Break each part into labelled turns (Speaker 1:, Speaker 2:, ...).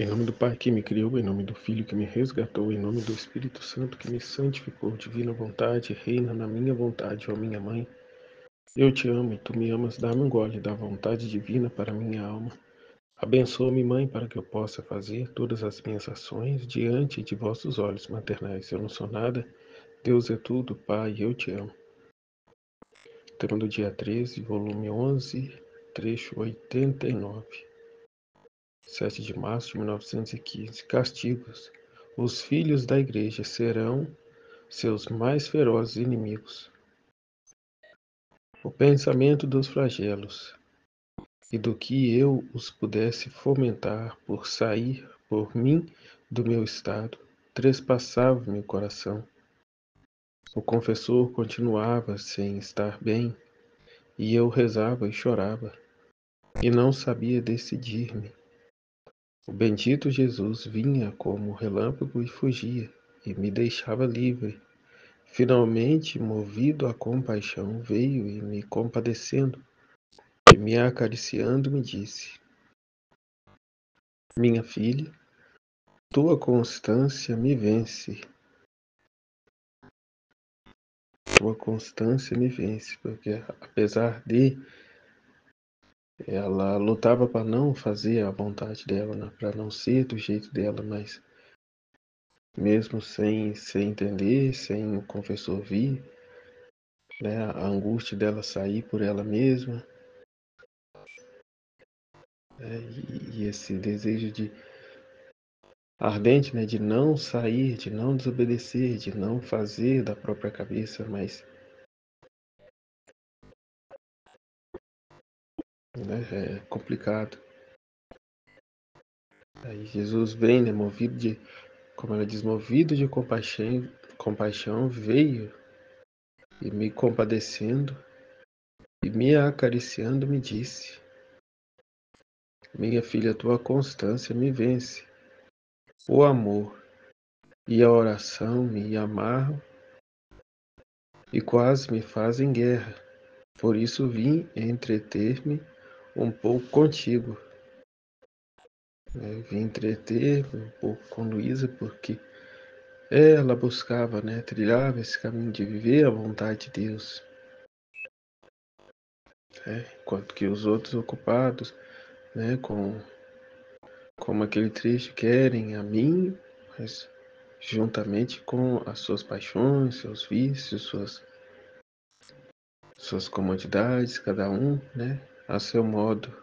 Speaker 1: Em nome do Pai que me criou, em nome do Filho que me resgatou, em nome do Espírito Santo que me santificou, divina vontade, reina na minha vontade, ó minha mãe. Eu te amo e tu me amas, dá-me um gole da vontade divina para minha alma. Abençoa-me, mãe, para que eu possa fazer todas as minhas ações diante de vossos olhos maternais. Eu não sou nada, Deus é tudo, Pai, eu te amo. Tema do dia 13, volume 11, trecho 89. 7 de março de 1915. Castigos. Os filhos da igreja serão seus mais ferozes inimigos. O pensamento dos flagelos e do que eu os pudesse fomentar por sair por mim do meu estado, trespassava meu coração. O confessor continuava sem estar bem, e eu rezava e chorava, e não sabia decidir-me. O bendito Jesus vinha como relâmpago e fugia, e me deixava livre. Finalmente, movido a compaixão, veio e me compadecendo, e me acariciando, me disse: Minha filha, tua constância me vence. Tua constância me vence, porque apesar de ela lutava para não fazer a vontade dela, né, para não ser do jeito dela, mas mesmo sem entender, sem o confessor vir, né, a angústia dela sair por ela mesma, né, e esse desejo de ardente, né, de não sair, de não desobedecer, de não fazer da própria cabeça, mas né, é complicado. Aí Jesus vem, né, movido de, como ela diz, movido de compaixão, veio e me compadecendo e me acariciando me disse: Minha filha, tua constância me vence. O amor e a oração me amarram e quase me fazem guerra. Por isso vim entreter-me um pouco contigo. Eu vim entreter-me um pouco com Luísa porque ela buscava, né, trilhava esse caminho de viver a vontade de Deus, né, enquanto que os outros ocupados, né, como aquele trecho querem a mim, mas juntamente com as suas paixões, seus vícios, suas comodidades, cada um, né, a seu modo.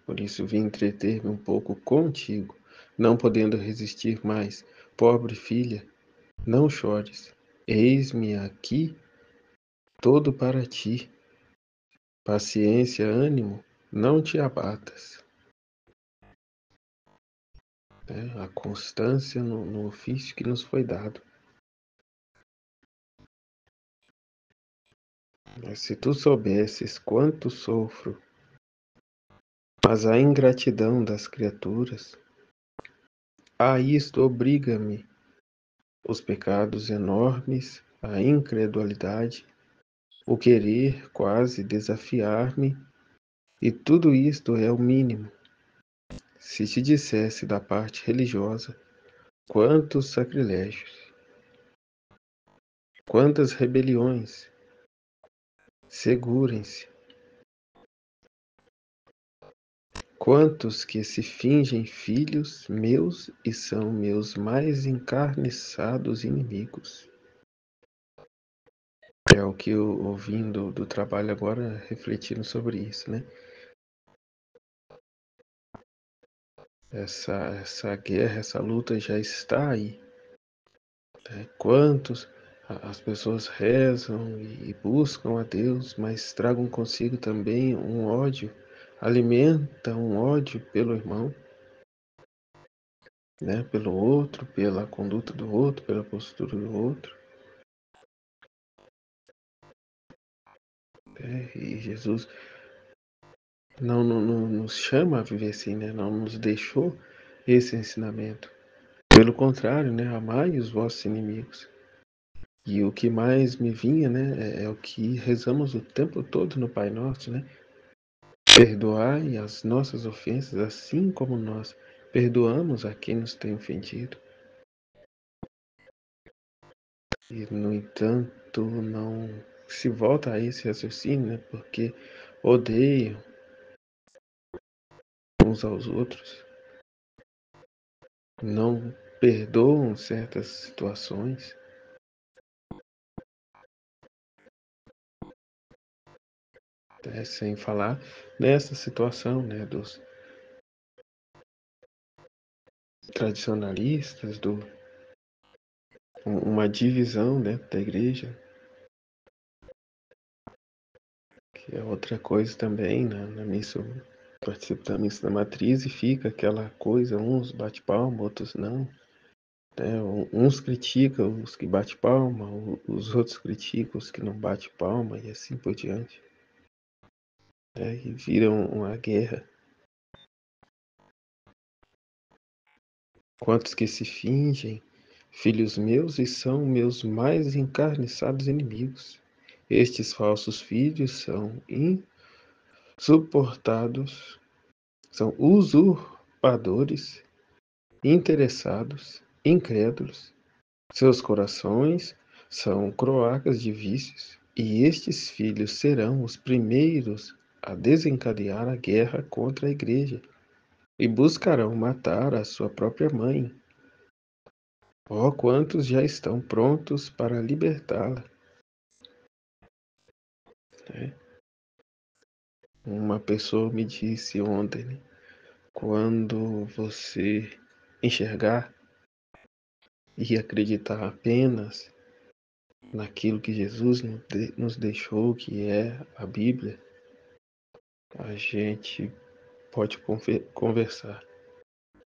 Speaker 1: Por isso vim entreter-me um pouco contigo, não podendo resistir mais. Pobre filha, não chores. Eis-me aqui todo para ti. Paciência, ânimo, não te abatas. A constância no ofício que nos foi dado. Mas se tu soubesses quanto sofro, mas a ingratidão das criaturas, a isto obriga-me os pecados enormes, a incredulidade, o querer quase desafiar-me, e tudo isto é o mínimo. Se te dissesse da parte religiosa, quantos sacrilégios, quantas rebeliões, segurem-se, quantos que se fingem filhos meus e são meus mais encarniçados inimigos. É o que eu ouvindo do trabalho agora, refletindo sobre isso, né? Essa guerra, essa luta já está aí. Né? Quantos as pessoas rezam e buscam a Deus, mas tragam consigo também um ódio, alimentam um ódio pelo irmão, né? Pelo outro, pela conduta do outro, pela postura do outro. E Jesus não nos chama a viver assim, né? Não nos deixou esse ensinamento. Pelo contrário, né? Amai os vossos inimigos. E o que mais me vinha, né? É o que rezamos o tempo todo no Pai Nosso, né? Perdoai as nossas ofensas, assim como nós perdoamos a quem nos tem ofendido. E, no entanto, não se volta a esse raciocínio, né? Porque odeiam uns aos outros, não perdoam certas situações, né? Sem falar nessa situação, né, dos tradicionalistas, uma divisão dentro da igreja, que é outra coisa também, na missa, eu participo da missa da matriz e fica aquela coisa, uns bate palma, outros não, né? Uns criticam os que bate palma, os outros criticam os que não bate palma e assim por diante, né? E vira uma guerra. Quantos que se fingem filhos meus e são meus mais encarniçados inimigos. Estes falsos filhos são insuportados, são usurpadores, interessados, incrédulos. Seus corações são croacas de vícios, e estes filhos serão os primeiros a desencadear a guerra contra a igreja, e buscarão matar a sua própria mãe. Oh, quantos já estão prontos para libertá-la, né? Uma pessoa me disse ontem, né? Quando você enxergar e acreditar apenas naquilo que Jesus nos deixou, que é a Bíblia, a gente pode conversar.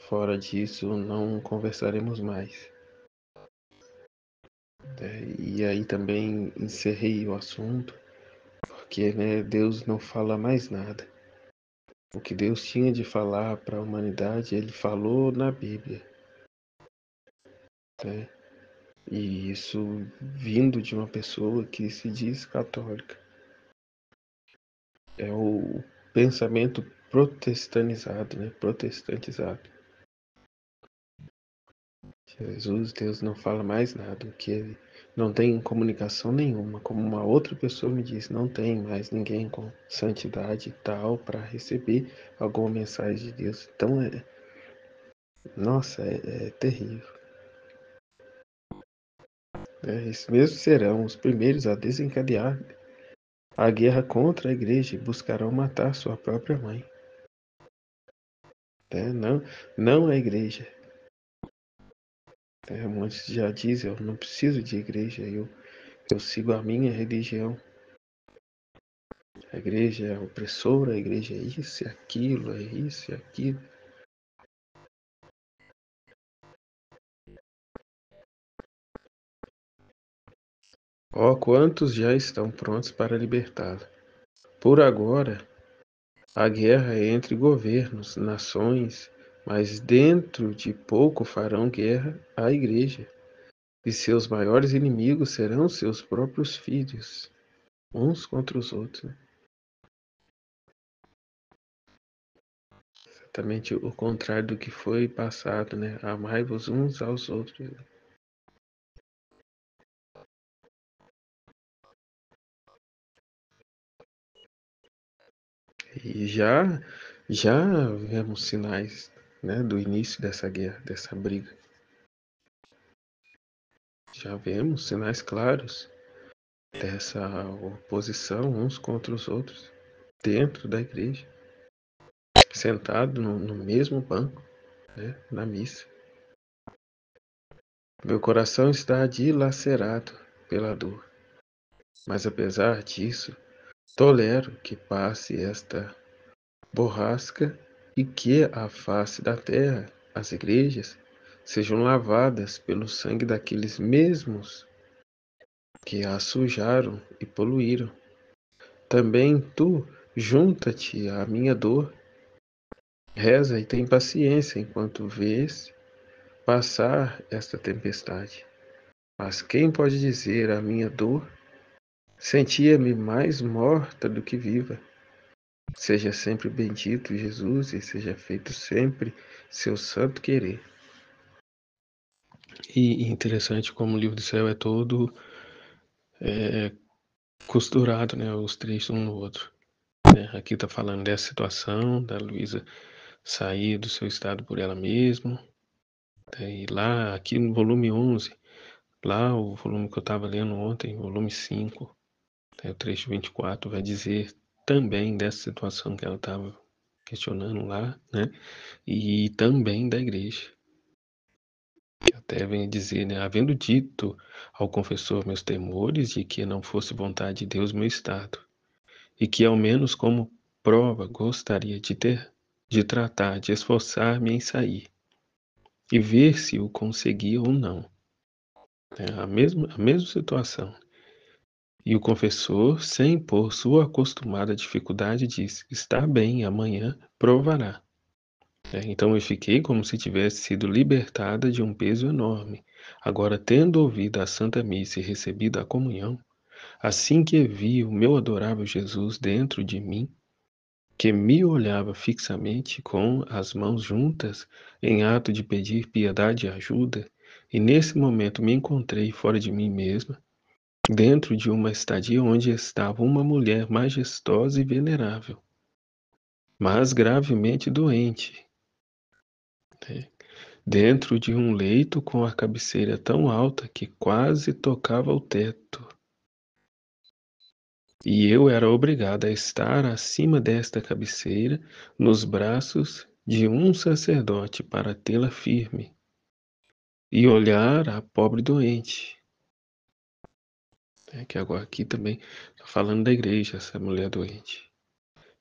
Speaker 1: Fora disso, não conversaremos mais. E aí também encerrei o assunto, porque, né, Deus não fala mais nada. O que Deus tinha de falar para a humanidade, Ele falou na Bíblia, né? E isso vindo de uma pessoa que se diz católica. É o pensamento protestanizado, né? Protestantizado. Jesus, Deus não fala mais nada, que ele não tem comunicação nenhuma. Como uma outra pessoa me disse, não tem mais ninguém com santidade tal para receber alguma mensagem de Deus. Então, nossa, é terrível. Esses mesmos serão os primeiros a desencadear a guerra contra a igreja e buscarão matar sua própria mãe. Não, não a igreja. Muitos já dizem, eu não preciso de igreja, eu sigo a minha religião. A igreja é opressora, a igreja é isso e aquilo, é isso e aquilo. Oh, quantos já estão prontos para libertá-la? Por agora, a guerra é entre governos, nações, mas dentro de pouco farão guerra à igreja. E seus maiores inimigos serão seus próprios filhos, uns contra os outros, né? Exatamente o contrário do que foi passado, né? Amai-vos uns aos outros. E já vemos sinais, né, do início dessa guerra, dessa briga. Já vemos sinais claros dessa oposição uns contra os outros dentro da igreja, sentado no mesmo banco, né, na missa. Meu coração está dilacerado pela dor, mas apesar disso, tolero que passe esta borrasca e que a face da terra, as igrejas, sejam lavadas pelo sangue daqueles mesmos que a sujaram e poluíram. Também tu junta-te à minha dor, reza e tem paciência enquanto vês passar esta tempestade. Mas quem pode dizer a minha dor? Sentia-me mais morta do que viva. Seja sempre bendito, Jesus, e seja feito sempre seu santo querer. E interessante como o livro do céu é todo costurado, né, os trechos um no outro. Aqui está falando dessa situação, da Luísa sair do seu estado por ela mesma. E lá, aqui no volume 11, lá o volume que eu estava lendo ontem, volume 5, o trecho 24, vai dizer também dessa situação que ela estava questionando lá, né? E também da igreja. Até vem dizer, né? Havendo dito ao confessor meus temores de que não fosse vontade de Deus meu estado, e que ao menos como prova gostaria de tratar, de esforçar-me em sair, e ver se o conseguia ou não. A mesma situação. E o confessor, sem pôr sua acostumada dificuldade, disse: está bem, amanhã provará. Então eu fiquei como se tivesse sido libertada de um peso enorme. Agora, tendo ouvido a Santa Missa e recebido a comunhão, assim que vi o meu adorável Jesus dentro de mim, que me olhava fixamente com as mãos juntas, em ato de pedir piedade e ajuda, e nesse momento me encontrei fora de mim mesma, dentro de uma estadia onde estava uma mulher majestosa e venerável, mas gravemente doente, né? Dentro de um leito com a cabeceira tão alta que quase tocava o teto. E eu era obrigada a estar acima desta cabeceira, nos braços de um sacerdote para tê-la firme e olhar a pobre doente. Que agora aqui também está falando da igreja, essa mulher doente.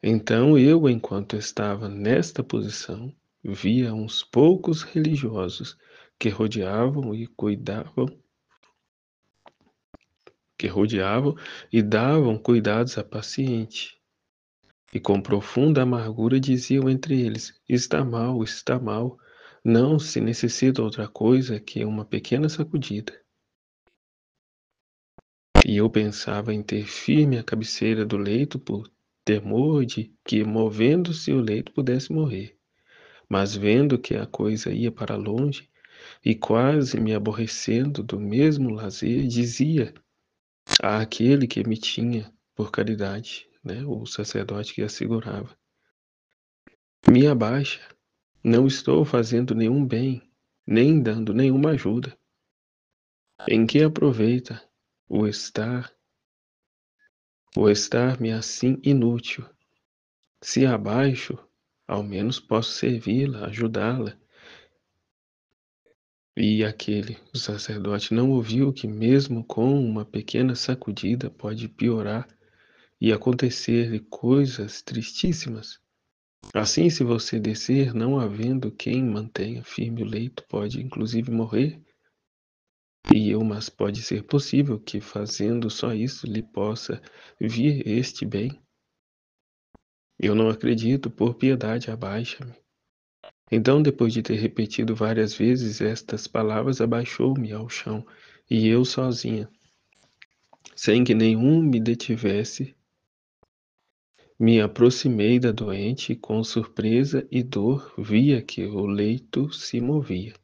Speaker 1: Então eu, enquanto estava nesta posição, via uns poucos religiosos que rodeavam e davam cuidados à paciente. E com profunda amargura diziam entre eles: está mal, não se necessita outra coisa que uma pequena sacudida. E eu pensava em ter firme a cabeceira do leito por temor de que, movendo-se o leito, pudesse morrer. Mas vendo que a coisa ia para longe, e quase me aborrecendo do mesmo lazer, dizia àquele que me tinha por caridade, né, o sacerdote que a segurava: me abaixa, não estou fazendo nenhum bem, nem dando nenhuma ajuda. Em que aproveita o estar, o estar-me assim inútil? Se abaixo, ao menos posso servi-la, ajudá-la. E aquele, o sacerdote, não ouviu que mesmo com uma pequena sacudida pode piorar e acontecer coisas tristíssimas. Assim, se você descer, não havendo quem mantenha firme o leito, pode inclusive morrer. Mas pode ser possível que fazendo só isso lhe possa vir este bem. Eu não acredito, por piedade abaixa-me. Então, depois de ter repetido várias vezes estas palavras, abaixou-me ao chão, e eu sozinha, sem que nenhum me detivesse, me aproximei da doente e com surpresa e dor via que o leito se movia.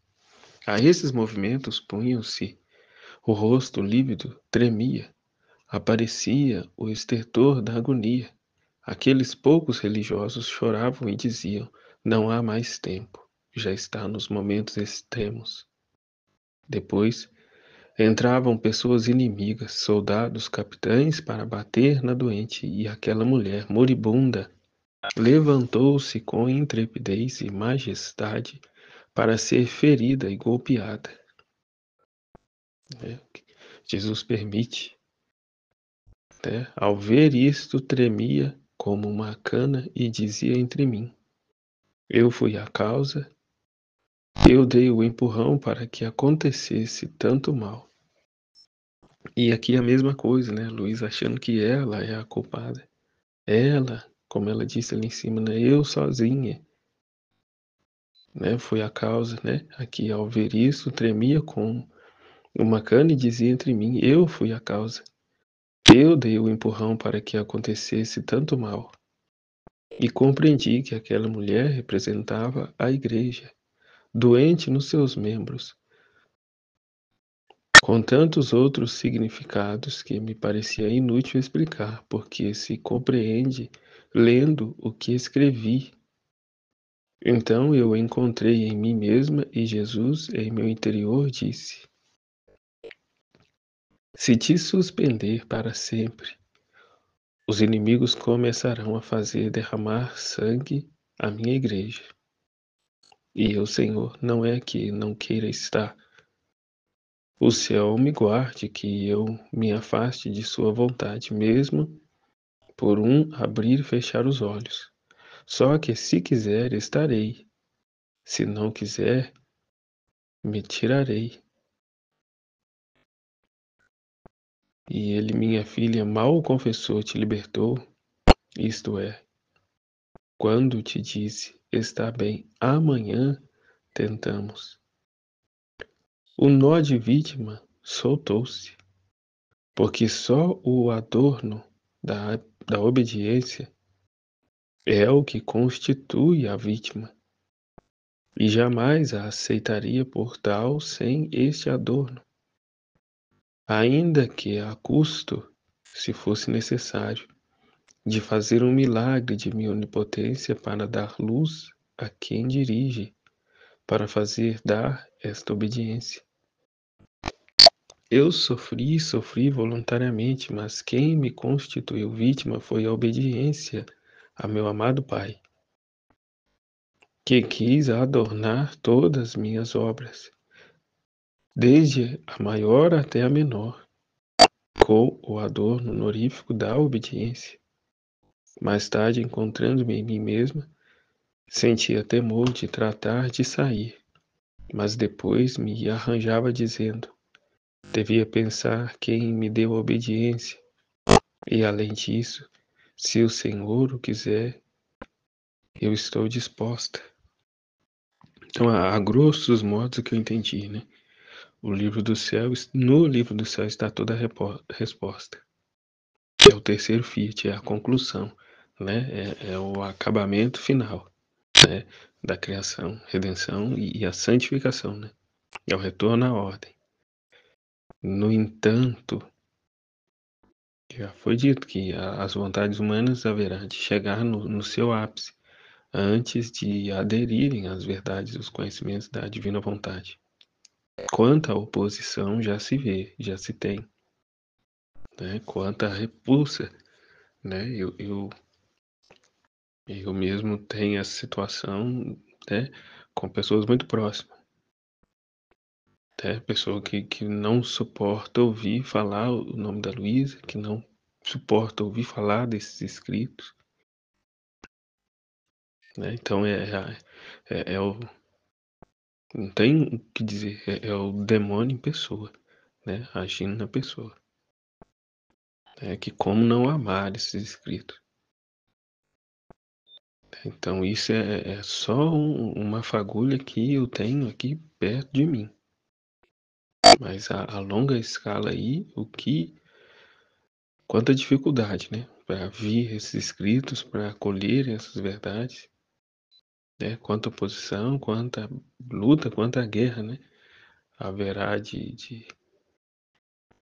Speaker 1: A esses movimentos punham-se, o rosto lívido tremia, aparecia o estertor da agonia. Aqueles poucos religiosos choravam e diziam: não há mais tempo, já está nos momentos extremos. Depois, entravam pessoas inimigas, soldados, capitães, para bater na doente, e aquela mulher moribunda levantou-se com intrepidez e majestade para ser ferida e golpeada. Jesus permite. Ao ver isto, tremia como uma cana e dizia entre mim: eu fui a causa, eu dei o empurrão para que acontecesse tanto mal. E aqui a mesma coisa, né? Luísa achando que ela é a culpada. Ela, como ela disse ali em cima, né? Eu sozinha, né? Foi a causa, né? Aqui ao ver isso, tremia como uma cana e dizia entre mim: eu fui a causa. Eu dei o empurrão para que acontecesse tanto mal. e compreendi que aquela mulher representava a igreja, doente nos seus membros, com tantos outros significados que me parecia inútil explicar, porque se compreende lendo o que escrevi. Então eu encontrei em mim mesma e Jesus em meu interior disse: se te suspender para sempre, os inimigos começarão a fazer derramar sangue à minha igreja. E eu, Senhor, não é que não queira estar. O céu me guarde que eu me afaste de sua vontade, mesmo por um abrir e fechar os olhos. Só que se quiser, estarei. Se não quiser, me tirarei. E ele, minha filha, mal confessou, te libertou, isto é, quando te disse, está bem, amanhã tentamos. O nó de vítima soltou-se, porque só o adorno da obediência é o que constitui a vítima, e jamais a aceitaria por tal sem este adorno, ainda que a custo, se fosse necessário, de fazer um milagre de minha onipotência para dar luz a quem dirige, para fazer dar esta obediência. Eu sofri voluntariamente, mas quem me constituiu vítima foi a obediência a meu amado Pai, que quis adornar todas as minhas obras, desde a maior até a menor, com o adorno honorífico da obediência. Mais tarde, encontrando-me em mim mesma, sentia temor de tratar de sair, mas depois me arranjava dizendo: devia pensar quem me deu a obediência, e além disso, se o Senhor o quiser, eu estou disposta. Então, a grossos modos, o que eu entendi, né? No livro do céu está toda a resposta. É o terceiro fiat, é a conclusão, né? É o acabamento final, né? Da criação, redenção e a santificação, né? É o retorno à ordem. No entanto, já foi dito que as vontades humanas haverá de chegar no seu ápice antes de aderirem às verdades e os conhecimentos da divina vontade. Quanto à oposição já se vê, já se tem, né? Quanto à repulsa, né? Eu mesmo tenho essa situação, né? Com pessoas muito próximas, né? Pessoa que não suporta ouvir falar o nome da Luísa, que não suporta ouvir falar desses escritos, né? Então é o não tem o que dizer, é o demônio em pessoa, né? Agindo na pessoa. É que como não amar esses escritos. Então isso é só uma fagulha que eu tenho aqui perto de mim. Mas a longa escala aí, quanta dificuldade, né? Para vir esses escritos, para acolher essas verdades, né? Quanta oposição, quanta luta, quanta guerra, né? Haverá de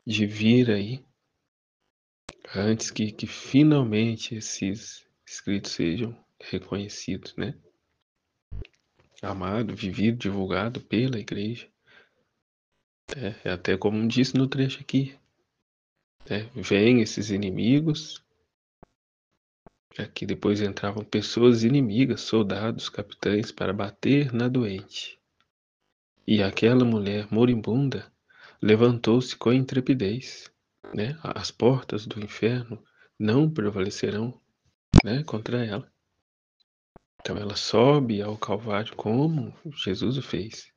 Speaker 1: vir aí antes que finalmente esses escritos sejam reconhecidos, né? Amado, vivido, divulgado pela igreja. É até como disse no trecho aqui, né? Vêm esses inimigos, aqui depois entravam pessoas inimigas, soldados, capitães, para bater na doente. E aquela mulher moribunda levantou-se com intrepidez, né? As portas do inferno não prevalecerão, né? Contra ela. Então ela sobe ao Calvário como Jesus o fez,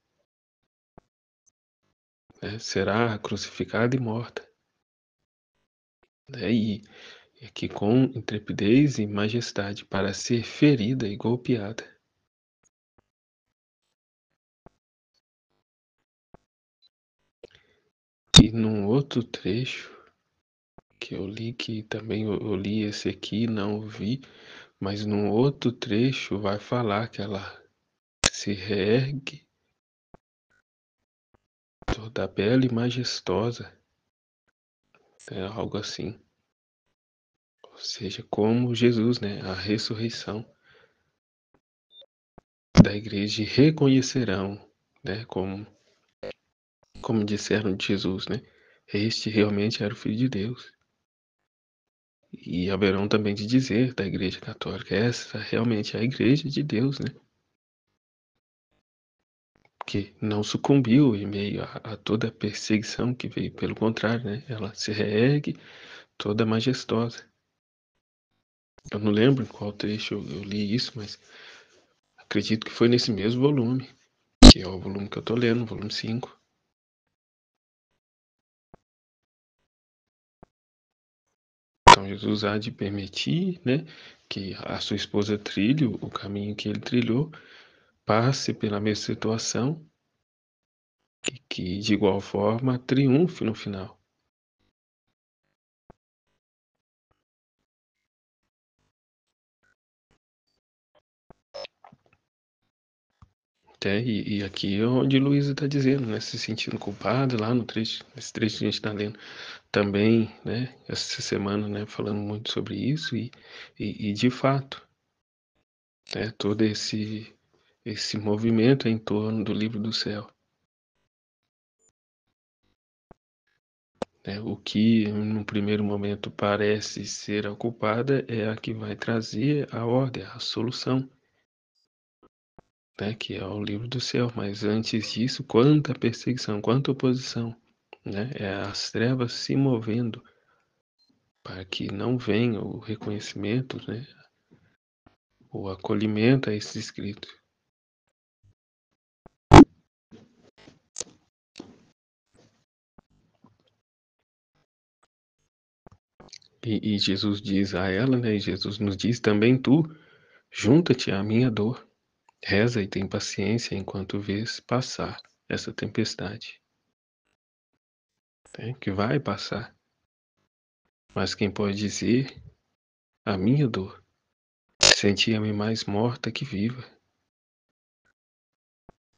Speaker 1: né? Será crucificada e morta, né? E que com intrepidez e majestade para ser ferida e golpeada. E num outro trecho, que eu li, que também eu li esse aqui, não ouvi, mas num outro trecho vai falar que ela se reergue toda bela e majestosa, é algo assim. Ou seja, como Jesus, né, a ressurreição da igreja, reconhecerão, né, como disseram de Jesus, né, este realmente era o Filho de Deus. E haverão também de dizer da Igreja Católica, essa realmente é a Igreja de Deus, né? Que não sucumbiu em meio a toda a perseguição que veio, pelo contrário, né? Ela se reergue toda majestosa. Eu não lembro em qual trecho eu li isso, mas acredito que foi nesse mesmo volume, que é o volume que eu estou lendo, o volume 5. Então Jesus há de permitir, né, que a sua esposa trilhe o caminho que ele trilhou, passe pela mesma situação e que de igual forma triunfe no final. E aqui é onde Luísa está dizendo, né, se sentindo culpada lá no trecho, nesse trecho que a gente está lendo também, né, essa semana, né, falando muito sobre isso e de fato, né, todo esse movimento em torno do livro do céu, né, o que no primeiro momento parece ser a culpada é a que vai trazer a ordem, a solução, né, que é o livro do céu, mas antes disso, quanta perseguição, quanta oposição, né, é as trevas se movendo para que não venha o reconhecimento, né, o acolhimento a esses escritos. E Jesus diz a ela, né, e Jesus nos diz também tu, junta-te à minha dor, reza e tem paciência enquanto vês passar essa tempestade, né, que vai passar. Mas quem pode dizer a minha dor? Sentia-me mais morta que viva.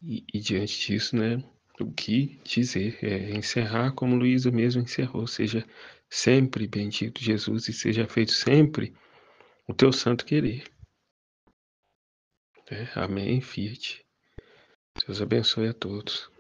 Speaker 1: E diante disso, né, o que dizer? É encerrar como Luísa mesmo encerrou. Seja sempre bendito Jesus e seja feito sempre o teu santo querer. Amém, Fiat. Deus abençoe a todos.